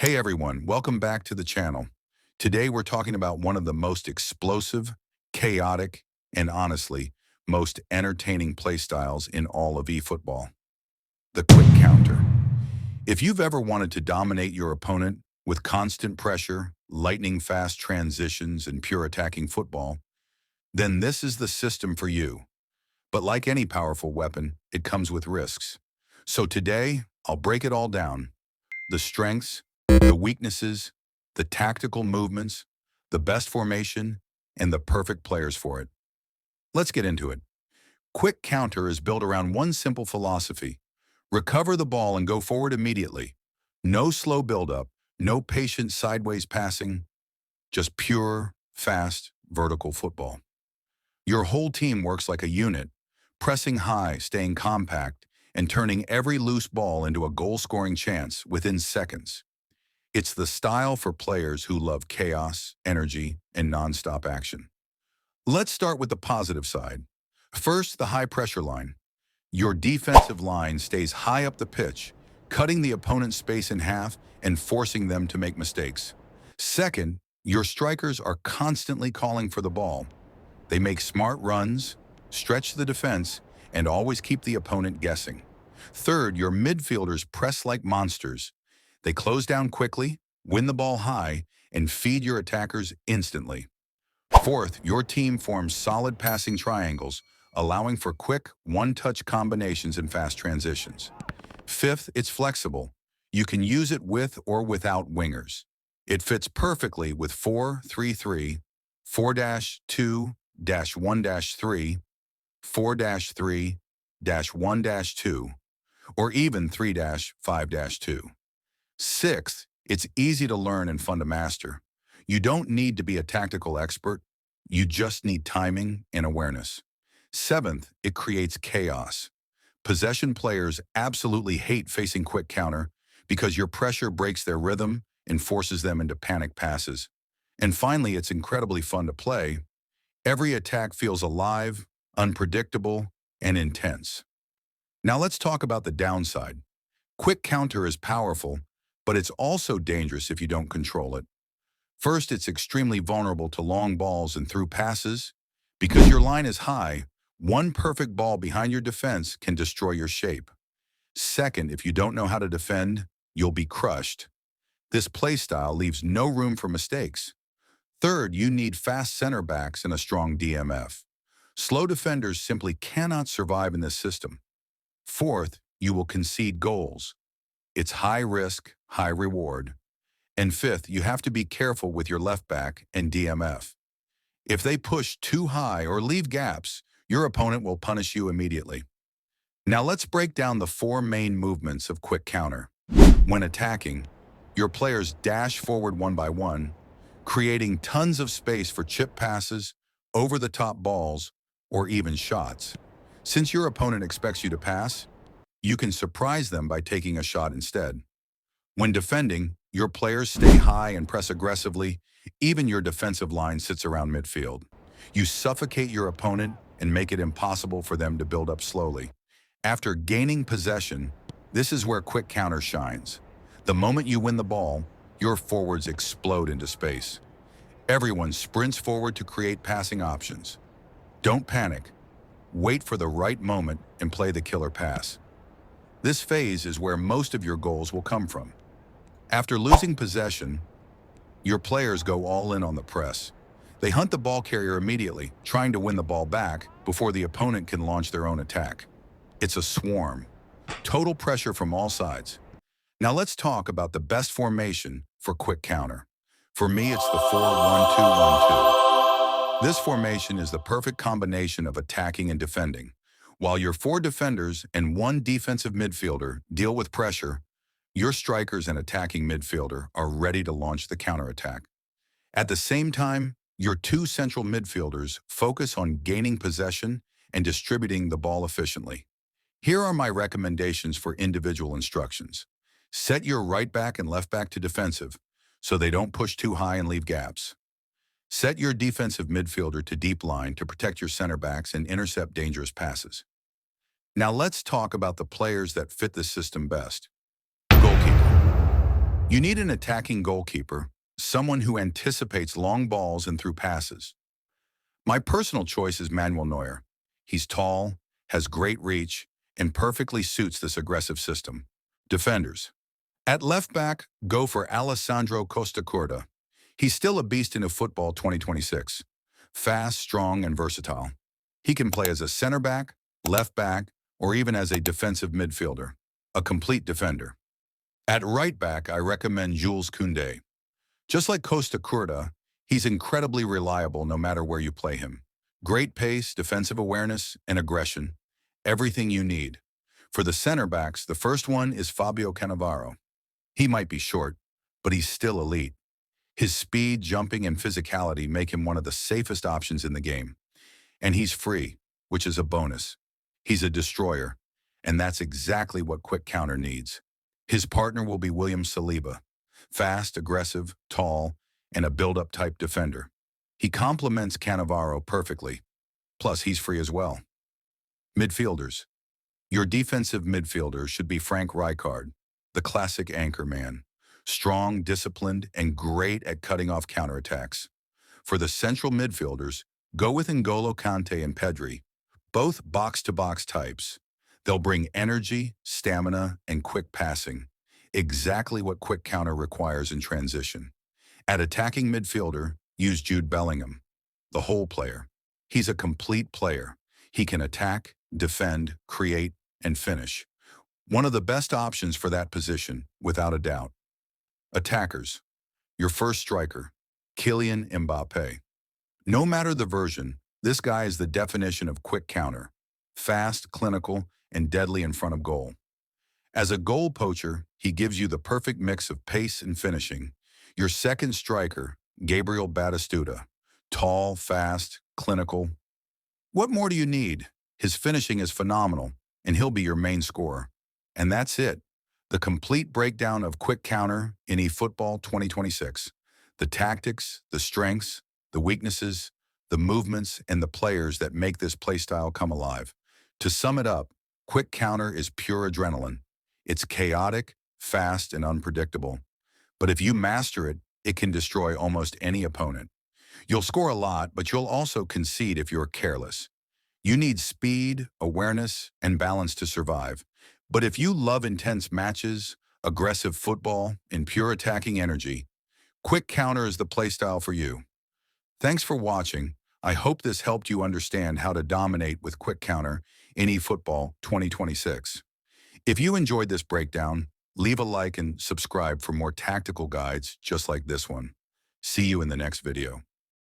Hey everyone, welcome back to the channel. Today we're talking about one of the most explosive, chaotic, and honestly, most entertaining playstyles in all of eFootball. The quick counter. If you've ever wanted to dominate your opponent with constant pressure, lightning-fast transitions, and pure attacking football, then this is the system for you. But like any powerful weapon, it comes with risks. So today, I'll break it all down. The strengths, the weaknesses, the tactical movements, the best formation, and the perfect players for it. Let's get into it. Quick counter is built around one simple philosophy. Recover the ball and go forward immediately. No slow buildup, no patient sideways passing, just pure, fast, vertical football. Your whole team works like a unit, pressing high, staying compact, and turning every loose ball into a goal-scoring chance within seconds. It's the style for players who love chaos, energy, and non-stop action. Let's start with the positive side. First, the high-pressure line. Your defensive line stays high up the pitch, cutting the opponent's space in half and forcing them to make mistakes. Second, your strikers are constantly calling for the ball. They make smart runs, stretch the defense, and always keep the opponent guessing. Third, your midfielders press like monsters. They close down quickly, win the ball high, and feed your attackers instantly. Fourth, your team forms solid passing triangles, allowing for quick, one-touch combinations and fast transitions. Fifth, it's flexible. You can use it with or without wingers. It fits perfectly with 4-3-3, 4-2-1-3, 4-3-1-2, or even 3-5-2. Sixth, it's easy to learn and fun to master. You don't need to be a tactical expert. You just need timing and awareness. Seventh, it creates chaos. Possession players absolutely hate facing quick counter because your pressure breaks their rhythm and forces them into panic passes. And finally, it's incredibly fun to play. Every attack feels alive, unpredictable, and intense. Now let's talk about the downside. Quick counter is powerful, but it's also dangerous if you don't control it. First, it's extremely vulnerable to long balls and through passes. Because your line is high, one perfect ball behind your defense can destroy your shape. Second, if you don't know how to defend, you'll be crushed. This playstyle leaves no room for mistakes. Third, you need fast center backs and a strong DMF. Slow defenders simply cannot survive in this system. Fourth, you will concede goals. It's high risk, high reward. And fifth, you have to be careful with your left back and DMF. If they push too high or leave gaps, your opponent will punish you immediately. Now let's break down the four main movements of quick counter. When attacking, your players dash forward one by one, creating tons of space for chip passes, over-the-top balls, or even shots. Since your opponent expects you to pass, you can surprise them by taking a shot instead. When defending, your players stay high and press aggressively. Even your defensive line sits around midfield. You suffocate your opponent and make it impossible for them to build up slowly. After gaining possession, this is where quick counter shines. The moment you win the ball, your forwards explode into space. Everyone sprints forward to create passing options. Don't panic. Wait for the right moment and play the killer pass. This phase is where most of your goals will come from. After losing possession, your players go all in on the press. They hunt the ball carrier immediately, trying to win the ball back before the opponent can launch their own attack. It's a swarm. Total pressure from all sides. Now let's talk about the best formation for quick counter. For me, it's the 4-1-2-1-2. This formation is the perfect combination of attacking and defending. While your four defenders and one defensive midfielder deal with pressure, your strikers and attacking midfielder are ready to launch the counterattack. At the same time, your two central midfielders focus on gaining possession and distributing the ball efficiently. Here are my recommendations for individual instructions. Set your right back and left back to defensive, so they don't push too high and leave gaps. Set your defensive midfielder to deep line to protect your center backs and intercept dangerous passes. Now let's talk about the players that fit this system best. Goalkeeper. You need an attacking goalkeeper, someone who anticipates long balls and through passes. My personal choice is Manuel Neuer. He's tall, has great reach, and perfectly suits this aggressive system. Defenders. At left back, go for Alessandro Costa Curta. He's still a beast in eFootball 2026. Fast, strong, and versatile. He can play as a center back, left back, or even as a defensive midfielder. A complete defender. At right back, I recommend Jules Koundé. Just like Costa Curta, he's incredibly reliable no matter where you play him. Great pace, defensive awareness, and aggression. Everything you need. For the center backs, the first one is Fabio Cannavaro. He might be short, but he's still elite. His speed, jumping, and physicality make him one of the safest options in the game. And he's free, which is a bonus. He's a destroyer, and that's exactly what Quick Counter needs. His partner will be William Saliba. Fast, aggressive, tall, and a build-up type defender. He complements Cannavaro perfectly. Plus, he's free as well. Midfielders. Your defensive midfielder should be Frank Rijkaard, the classic anchor man. Strong, disciplined, and great at cutting off counterattacks. For the central midfielders, go with N'Golo Kante and Pedri, both box-to-box types. They'll bring energy, stamina, and quick passing. Exactly what Quick Counter requires in transition. At attacking midfielder, use Jude Bellingham, the whole player. He's a complete player. He can attack, defend, create, and finish. One of the best options for that position, without a doubt. Attackers. Your first striker, Kylian Mbappé. No matter the version, this guy is the definition of Quick Counter. Fast, clinical, and deadly in front of goal. As a goal poacher, he gives you the perfect mix of pace and finishing. Your second striker, Gabriel Batistuta. Tall, fast, clinical. What more do you need? His finishing is phenomenal, and he'll be your main scorer. And that's it. The complete breakdown of Quick Counter in eFootball 2026. The tactics, the strengths, the weaknesses, the movements, and the players that make this playstyle come alive. To sum it up, Quick Counter is pure adrenaline. It's chaotic, fast, and unpredictable. But if you master it, it can destroy almost any opponent. You'll score a lot, but you'll also concede if you're careless. You need speed, awareness, and balance to survive. But if you love intense matches, aggressive football, and pure attacking energy, Quick Counter is the playstyle for you. Thanks for watching. I hope this helped you understand how to dominate with Quick Counter in eFootball 2026. If you enjoyed this breakdown, leave a like and subscribe for more tactical guides just like this one. See you in the next video.